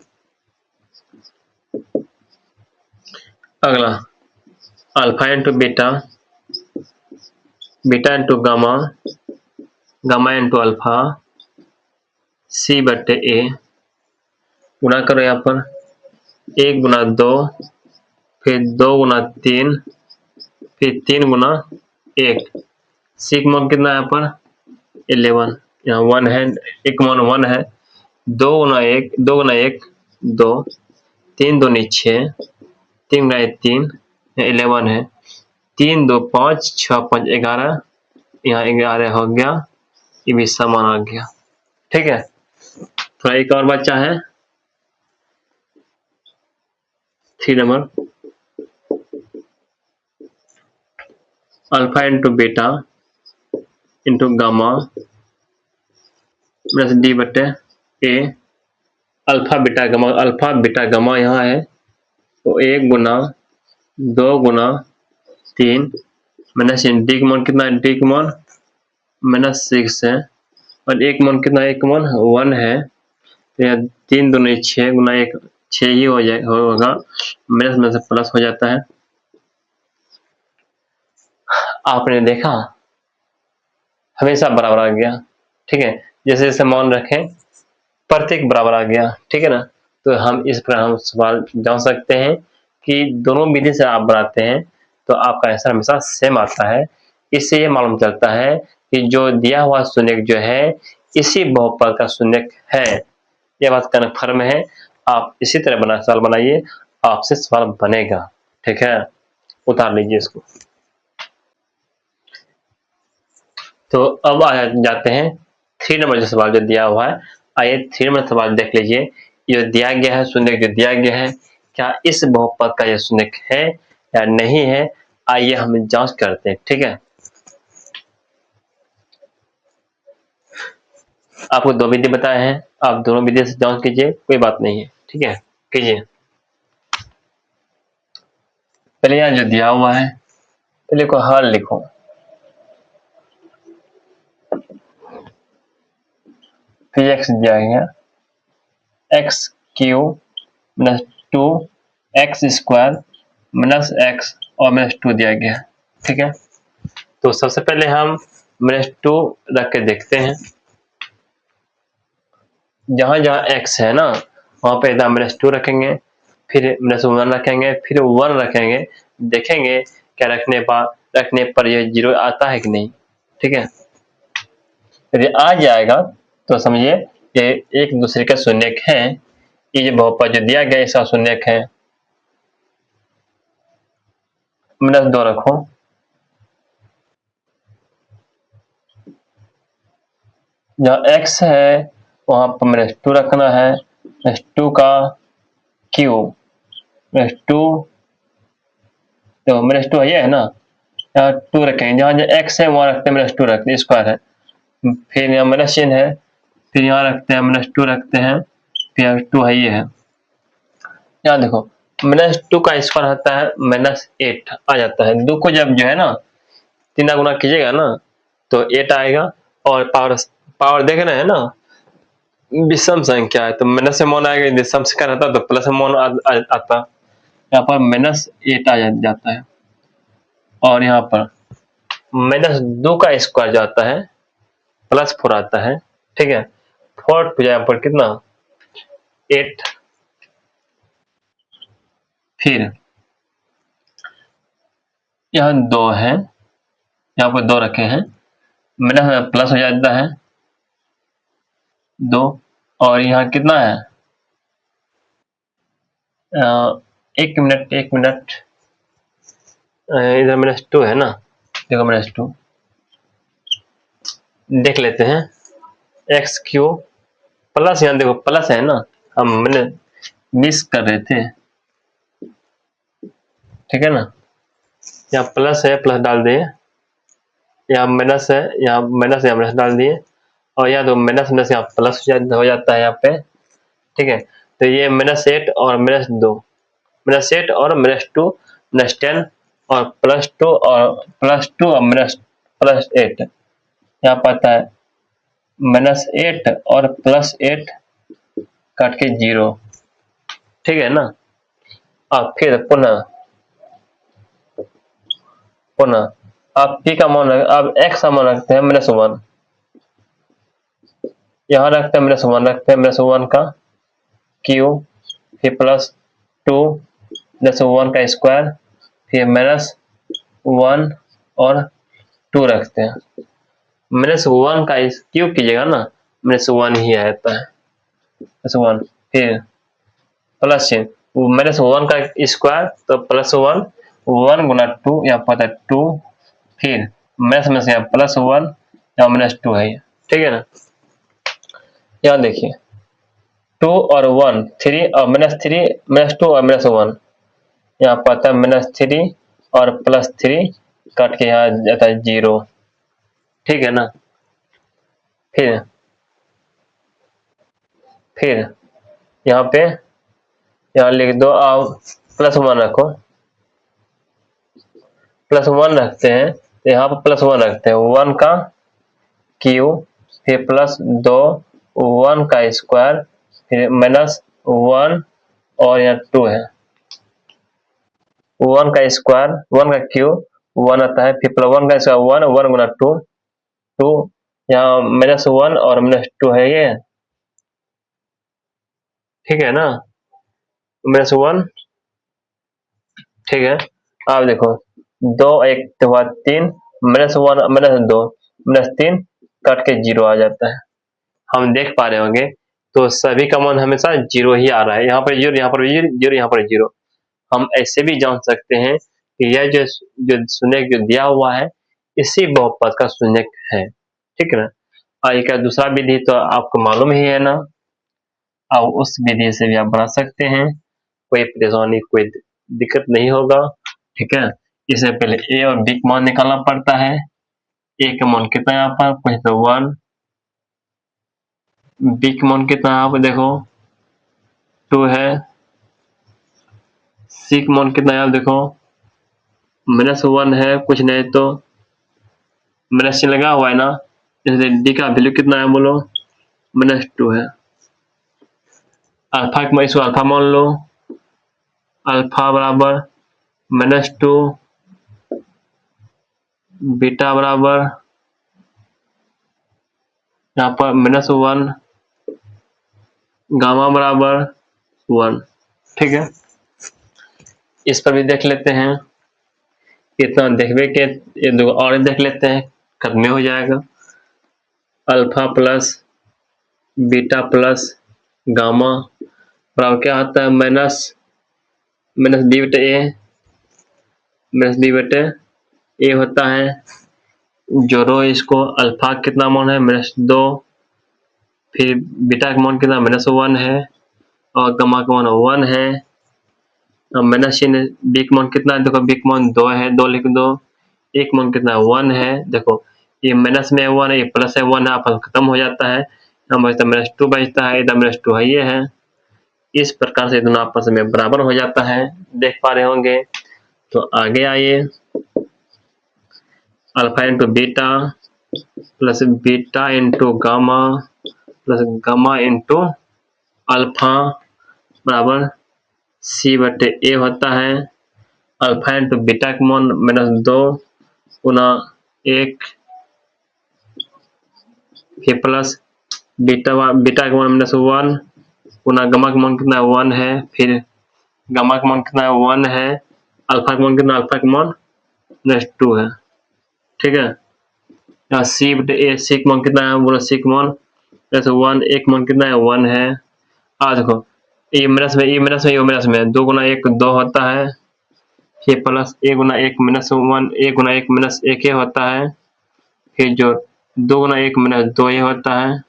अगला alpha into beta, beta into gamma, gamma into alpha, C बटे ए, गुणा करो यहाँ पर 1 गुना 2, फिर 2 गुना 3, फिर 3 गुना 1, सी का मान कितना है यहाँ पर 11, यहाँ 1 है, एक मान 1 है, 2 गुना 1 2 गुना 1 2, 3 दूनी 6, 3 गुना 3 11 है, 3 2 5 6 5 11, यहाँ 11 हो गया, ये भी समान आ गया। ठीक है, थोड़ा एक और बच्चा है 3 number, alpha into beta into gamma plus D बटे ए, अल्फा बीटा गामा यहाँ है तो 1 गुना 2 गुना 3 माइनस डी का मान कितना है, डी का मान -6 है और एक मान कितना है, एक मान 1 है, तो यहाँ 3 दूनी 6 गुना 1 6 ही होगा, माइनस में से प्लस हो जाता है। आपने देखा हमेशा बराबर आ गया। ठीक है, जैसे जैसे मान रखें प्रत्येक बराबर आ गया। ठीक है ना, तो हम इस पर हम सवाल जान सकते हैं कि दोनों विधि से आप बनाते हैं तो आपका आंसर हमेशा सेम आता है। इससे ये मालूम चलता है कि जो दिया हुआ शून्यक जो है इसी बहुपद का शून्यक है, यह बात कन्फर्म है। आप इसी तरह सवाल बनाइए, आपसे सवाल बनेगा। ठीक है, उतार लीजिए इसको। तो अब आ जाते हैं 3 नंबर जो सवाल जो दिया हुआ है। आइए 3 नंबर सवाल देख लीजिए। ये दिया गया है शून्यक जो दिया गया है, क्या इस बहुपद का यह शून्यक है या नहीं है, आइए हम जांच करते हैं। ठीक है, आपको 2 विधि बताए हैं, आप दोनों विधि से जांच कीजिए, कोई बात नहीं है। ठीक है, कीजिए। पहले यहाँ जो दिया हुआ है पहले को हल लिखो। फिर एक्स दिया गया x Q minus 2 x square minus x और -2 दिया गया। ठीक है, तो सबसे पहले हम -2 रख के देखते हैं। जहां जहां x है ना वहां पे -2 रखेंगे, फिर -1 रखेंगे, फिर 1 रखेंगे, देखेंगे क्या रखने पर ये 0 आता है कि नहीं। ठीक है, यदि आ जाएगा तो समझिए ये एक दूसरे का शून्यक है। ये जो बहुपद जो दिया गया इसका शून्यक है। -2 रखो, जहाँ x है वहां पर -2 रखना है, -2 का क्यूब -2, तो -2 है ना, यहाँ 2 रखेंगे, जहाँ x है वहां रखते हैं -2 रखते हैं, स्क्वायर है, फिर यहाँ माइनस चिन्ह है, फिर यहाँ रखते हैं -2 रखते हैं, फिर 2 है ये है। यहाँ देखो -2 का स्क्वायर होता है -8 आ जाता है। 2 को जब जो है ना 3 गुना कीजिएगा ना तो 8 आएगा, और पावर देख रहे हैं ना विषम संख्या है तो माइनस में मान आएगा, यदि सम संख्या रहता तो प्लस में मान आता। यहाँ पर -8 आ जाता है, और यहाँ पर -2 का स्क्वायर जो आता है +4 आता है। ठीक है, 4 टू यहाँ पर कितना 8, फिर यहाँ 2 है, यहाँ पर 2 रखे हैं, माइनस प्लस हो जाता है 2, और यहाँ कितना है, एक मिनट इधर -2 है ना, देखो -2 देख लेते हैं, एक्स क्यू प्लस, यहाँ देखो प्लस है ना, मैंने मिस कर रहे थे, ठीक है ना, यहाँ प्लस है, प्लस डाल दिए, यहाँ माइनस है, यहाँ माइनस, यहाँ माइनस डाल दिए, और यहाँ तो माइनस माइनस यहाँ प्लस हो जाता है यहाँ पे, ठीक है। तो ये -8 और -2, -8 और -2, -10 और +2 और +2 और +8, यहाँ पता है -8 और +8 काट के 0, ठीक है ना। अब फिर पुनः आप p का मान, अब x का मान रखते हैं -1, यहाँ रखते हैं -1, रखते हैं -1 का q, फिर +2 -1 का स्क्वायर, फिर -1 और 2 रखते हैं, -1 का क्यूब कीजिएगा ना, -1 ही आता है, -1, फिर प्लस -1 का स्क्वायर तो +1, 1 गुना 2, यहाँ पता है 2, फिर माइनस में से यहाँ +1, यहाँ -2 है, ठीक है ना। यहाँ देखिए 2 और 1, 3 और -3, -2 और -1, यहाँ पता है -3 और +3 काट के यहाँ जाता है 0, ठीक है ना। फिर यहाँ पे यहाँ लिख दो, आप +1 रखो, +1 रखते हैं, तो यहाँ पर +1 रखते हैं, 1 का क्यू, फिर +2, 1 का स्क्वायर, फिर -1 और यहाँ 2 है, 1 का स्क्वायर, 1 का क्यूब 1 आता है, फिर +1 का स्क्वायर 1, 1 गुना 2, 2, यहाँ -1 और -2 है ये, ठीक है ना, -1, ठीक है। आप देखो 2 1 के बाद 3, -1 -2 -3 काट के 0 आ जाता है, हम देख पा रहे होंगे। तो सभी का मान हमेशा 0 ही आ रहा है, यहाँ पर 0, यहाँ पर 0, यहाँ पर 0। हम ऐसे भी जान सकते हैं कि यह जो शून्य जो दिया हुआ है इसी बहुपद का शून्य है, ठीक है ना। और एक दूसरा विधि तो आपको मालूम ही है ना, अब उस विधि से भी आप बना सकते हैं, कोई परेशानी कोई दिक्कत नहीं होगा, ठीक है। इससे पहले a और b का मान निकालना पड़ता है, a का मान कितना है यहाँ पर, कुछ तो 1, b का मान कितना है यहाँ पर देखो 2 है, c का मान कितना है आप देखो -1 है, कुछ नहीं तो माइनस लगा हुआ है ना, इसलिए d का वैल्यू कितना है बोलो -2 है। अल्फा का इसको अल्फा मान लो, अल्फा बराबर -2, बीटा बराबर यहाँ पर -1, गामा बराबर 1, ठीक है। इस पर भी देख लेते हैं, इतना देखने के ये दो और देख लेते हैं, खत्म हो जाएगा। Alpha plus beta plus gamma बराबर क्या आता है, माइनस बी बटे ए, ए होता है, जोड़ो इसको, अल्फा कितना मान है -2, फिर बीटा का मान कितना -1 है, और गामा का मान 1 है, माइनस चिन्ह, बी का मान कितना है देखो, बी का मान 2 है, 2 लिख दो, एक मान कितना 1 है, देखो ये माइनस में 1 है, ये प्लस है 1 है, आपस खत्म हो जाता है, यहाँ बचता -2 बचता है, इधर -2 है ये है। इस प्रकार से दोनों आपस में बराबर हो जाता है, देख पा रहे होंगे। तो आगे आइए, alpha into beta plus beta into gamma plus gamma into alpha बराबर सी बटे ए होता है। अल्फा इंटू बीटा का मान -2 गुना 1, फिर प्लस बीटा का मान -1 गुना गामा का मान कितना 1 है, फिर गामा का मान कितना 1 है, अल्फा का मान कितना, अल्फा का मान -2 है, ठीक है। यहाँ शिफ्ट ए, सिक मान कितना है बोलो, सिक मान प्लस 1, एक मान कितना है 1 है। देखो ए माइनस में ए माइनस में ए माइनस में 2 गुना 1 2 होता है, फिर प्लस ए गुना 1 माइनस 1 1 गुना 1 माइनस 1 ये होता है, फिर जो 2 गुना 1 माइनस 2 ये होता है।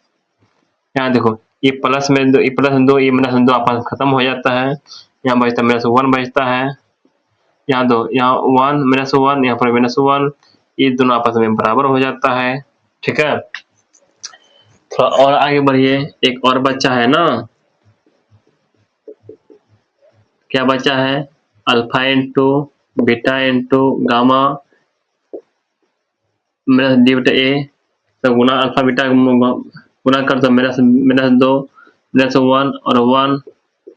यहाँ देखो ये प्लस में 2 ये प्लस में 2 ये माइनस में 2 आपस खत्म हो जाता है, यहाँ बचता माइनस 1 बचता है, यहाँ दो यहाँ 1 माइनस 1 यहाँ पर माइनस 1, ये दोनों आपस में बराबर हो जाता है। ठीक है, थोड़ा और आगे बढ़िए, एक और बच्चा है ना, क्या बचा है, alpha into beta into gamma minus D बटा ए, तो गुना अल्फा बीटा गुना कर दो माइनस माइनस 2 माइनस 1 और 1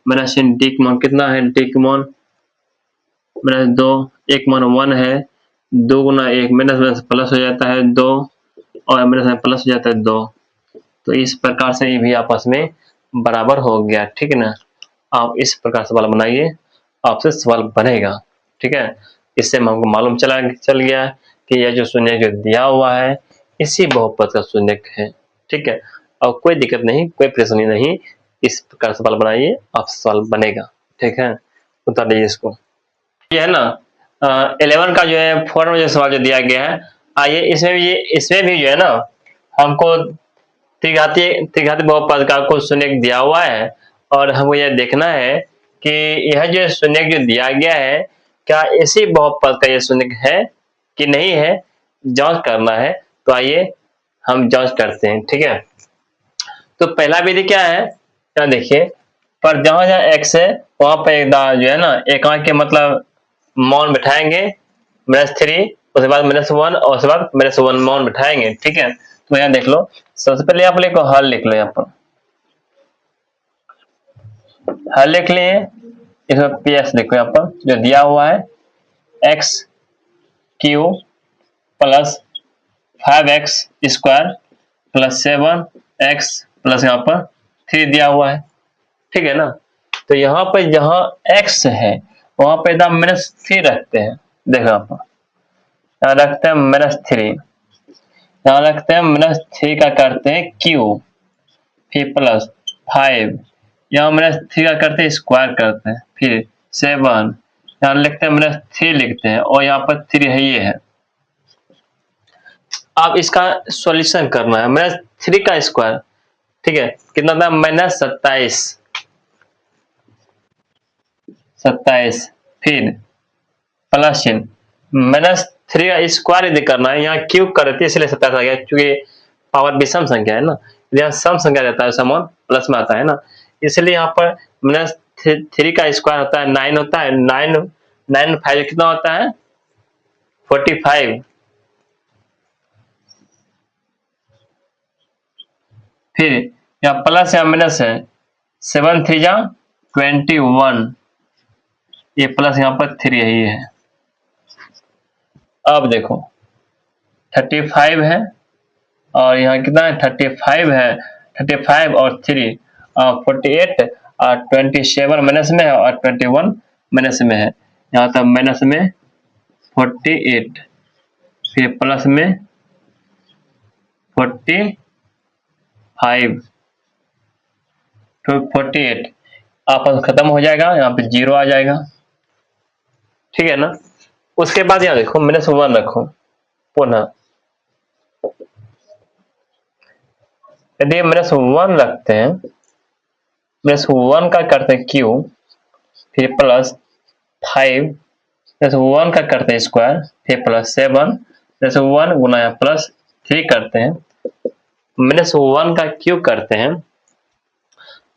माइनस डी का मान कितना है, डी का मान माइनस 2, एक मान 1 है, 2 गुना 1 माइनस माइनस प्लस हो जाता है 2 और माइनस में प्लस हो जाता है 2, तो इस प्रकार से ये भी आपस में बराबर हो गया। ठीक है ना, आप इस प्रकार सवाल बनाइए, आपसे सवाल बनेगा। ठीक है, इससे हमको मालूम चल गया कि यह जो शून्य जो दिया हुआ है इसी बहुपद का शून्य है। ठीक है, और कोई दिक्कत नहीं, कोई परेशानी नहीं, इस प्रकार सवाल बनाइए, आपसे सवाल बनेगा। ठीक है, उतार दीजिए इसको। ये है ना 11 का जो है 4 में जो सवाल जो दिया गया है, आइए इसमें भी जो है ना हमको त्रिघाती बहुपद का कुछ शून्य दिया हुआ है, और हमको यह देखना है कि यह जो शून्य जो दिया गया है क्या इसी बहुपद का यह शून्य है कि नहीं है, जांच करना है। तो आइए हम जांच करते हैं। ठीक है, तो पहला विधि क्या है, क्या देखिए, पर जहां जहां x है वहां पर एकदम जो है ना एकांक के मतलब मान बिठाएंगे -3, उसके बाद -1 और उसके बाद -1 मान बिठाएंगे। ठीक है, तो यहाँ देख लो, सबसे पहले आप लिखो, हल लिख लो, यहाँ पर हल लिख लिए, इसमें PS लिखो, यहाँ पर जो दिया हुआ है x³ plus 5x square plus 7x plus यहाँ पर 3 दिया हुआ है। ठीक है ना, तो यहाँ पर जहां x है वहां पर एकदम -3 रखते हैं, देखो यहाँ पर, यहाँ रखते हैं -3, यहाँ रखते हैं -3 का करते हैं q, फिर प्लस 5, यहाँ -3 का करते हैं स्क्वायर करते हैं, फिर 7, यहाँ लिखते हैं -3 लिखते हैं, और यहाँ पर 3 है, ये है। अब इसका सॉल्यूशन करना है, -3 का स्क्वायर, ठीक है, कितना था, -27, फिर प्लस चिन्ह, -3 का स्क्वायर यदि करना है, यहाँ क्यूब कर देते इसलिए 27 आ गया, क्योंकि पावर विषम संख्या है ना, यहाँ सम संख्या रहता है, समान प्लस में आता है ना, इसलिए यहाँ पर -3 का स्क्वायर होता है 9 होता है, 9 5 कितना होता है 45, फिर यहाँ प्लस या माइनस है, 7 3 जा 21, ये प्लस यहाँ पर 3 यही है। अब देखो 35 है, और यहाँ कितना है 35 है, 35 और 3 48, और 27 माइनस में है, और 21 माइनस में है, यहाँ तक माइनस में 48, फिर प्लस में 45 तो 48 आपस खत्म हो जाएगा, यहाँ पे 0 आ जाएगा। ठीक है ना, उसके बाद यहाँ देखो -1 रखो, पुनः यदि -1 रखते हैं, -1 का करते हैं क्यू, फिर प्लस 5, -1 का करते हैं स्क्वायर, फिर प्लस 7, -1 गुना प्लस 3 करते हैं, -1 का क्यूब करते हैं,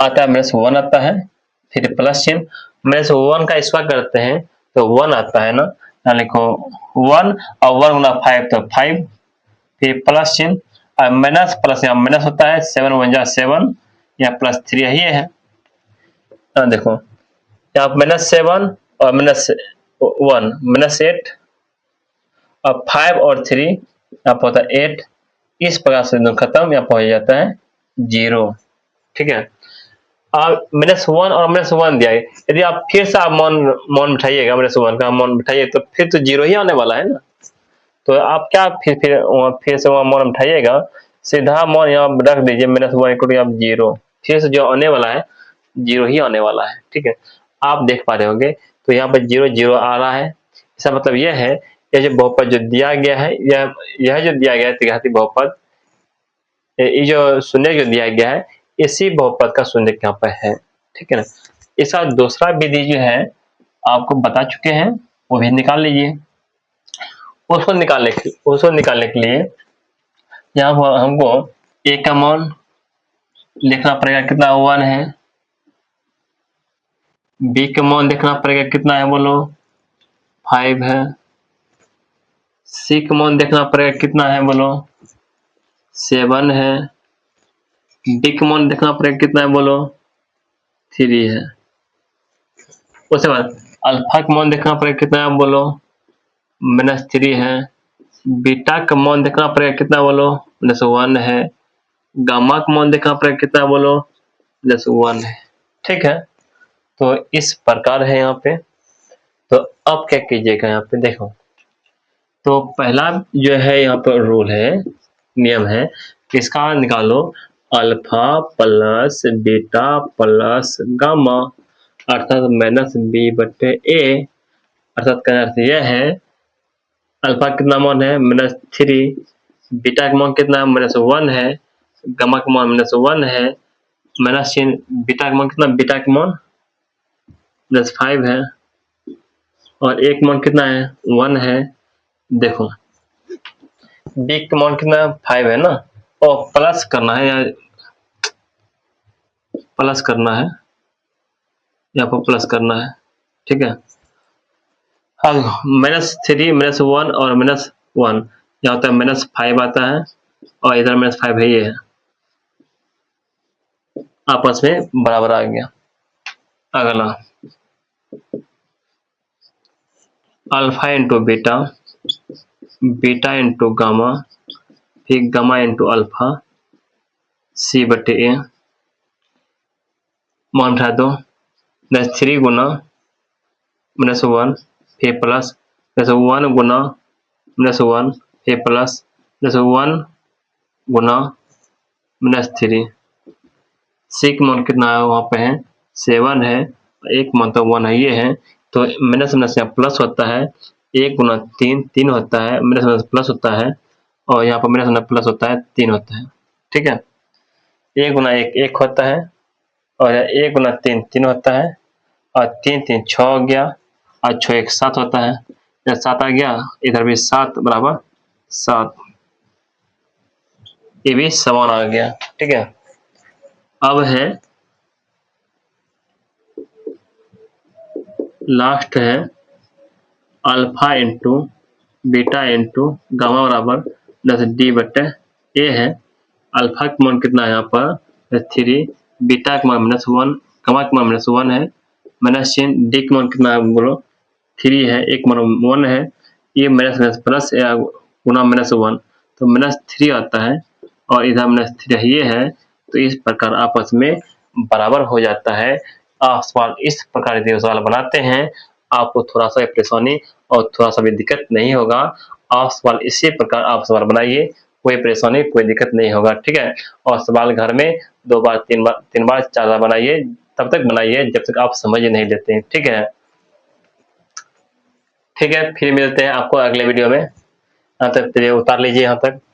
आता है -1 आता है, फिर प्लस चिन्ह, -1 का स्क्वायर करते हैं तो 1 आता है ना, यहाँ लिखो 1 और 1 गुना 5 तो 5, फिर प्लस चिन्ह, और माइनस प्लस यहाँ माइनस होता है, 7 1 जा 7, यहाँ प्लस 3 यही है। देखो यहाँ -7 और -1 -8, और 5 और 3 यहाँ पर होता है 8, इस प्रकार से खत्म, यहाँ पहुंच जाता है 0। ठीक है, आप -1 और -1 दिया है, यदि आप फिर से आप मान बिठाइएगा, -1 का मान बिठाइए तो फिर तो 0 ही आने वाला है ना, तो आप क्या फिर से वहाँ मान उठाइएगा, सीधा मान यहाँ रख दीजिए -1 इक्वल टू 0, फिर से जो आने वाला है 0 ही आने वाला है। ठीक है, आप देख पा रहे होंगे, तो यहाँ पर 0 0 आ रहा है। इसका मतलब यह है ये जो बहुपद जो दिया गया है, यह जो दिया गया है त्रिघाती बहुपद, ये जो शून्य जो दिया गया है, इसी बहुपद का शून्य यहाँ पर है। ठीक है ना। इसका दूसरा विधि जो है आपको बता चुके हैं, वो भी निकाल लीजिए। उसको निकालने के लिए यहाँ पर हमको a का मान लिखना पड़ेगा, कितना 1 है। b का मान देखना पड़ेगा, कितना है बोलो, 5 है। c का मान देखना पड़ेगा, कितना है बोलो, 7 है। d का मान देखना पड़ेगा, कितना है बोलो, 3 है। उसके बाद अल्फा का मान देखना पड़ेगा, कितना है बोलो, -3 है। बीटा का मान देखना पड़ेगा, कितना बोलो, -1 है। गामा का मान देखना पड़ेगा, कितना बोलो, +1 है। ठीक है, तो इस प्रकार है यहाँ पे। तो अब क्या कीजिएगा, यहाँ पे देखो, तो पहला जो है यहाँ पर रूल है, नियम है, इसका निकालो, alpha plus beta plus gamma अर्थात -b/a, अर्थात कहने अर्थ यह है अल्फा कितना मान है, -3, बीटा का मान कितना है, -1 है, गामा का मान -1 है, माइनस चिन्ह, बीटा का मान कितना, बीटा का मान +5 है, और एक मान कितना है, 1 है। देखो b का मान कितना है, 5 है ना, और प्लस करना है, प्लस करना है, यहाँ पर प्लस करना है। ठीक है, अब -3 -1 और -1 यहाँ होता है, -5 आता है, और इधर -5 है, ये है, आपस में बराबर आ गया। अगला alpha into beta, beta into gamma, फिर गामा इंटू अल्फा, c/a, मान उठा दो, -3 गुना -1, फिर प्लस +1 गुना -1, फिर प्लस +1 गुना -3। c का मान कितना है, वहाँ पे है 7 है, एक मान तो 1 है, ये है, तो माइनस यहाँ प्लस होता है, 1 गुना 3 3 होता है, माइनस प्लस होता है, और यहाँ पर माइनस प्लस होता है, 3 होता है। ठीक है, 1 गुना 1 1 होता है, और 1 गुना 3 3 होता है, और 3 3 6 हो गया, और 6 1 7 होता है, जब 7 आ गया, इधर भी 7 बराबर 7, ये भी समान आ गया। ठीक है, अब है लास्ट है alpha into beta into gamma बराबर -d/a है। अल्फा का मान कितना है यहाँ पर 3, बीटा का मान -1, गामा का मान -1 है, माइनस चिन्ह, डी का मान कितना है बोलो, 3 है, एक मान 1 है, ये माइनस प्लस या गुना -1, तो -3 आता है, और इधर -3 ये है, तो इस प्रकार आपस में बराबर हो जाता है। आप सवाल इस प्रकार के सवाल बनाते हैं, आपको थोड़ा सा परेशानी और थोड़ा सा भी दिक्कत नहीं होगा। आप सवाल इसी प्रकार आप सवाल बनाइए, कोई परेशानी कोई दिक्कत नहीं होगा। ठीक है, और सवाल घर में 2 बार 3 बार 4 बार बनाइए, तब तक बनाइए जब तक आप समझ नहीं लेते हैं। ठीक है, ठीक है, फिर मिलते हैं आपको अगले वीडियो में। यहाँ तक उतार लीजिए, यहाँ तक।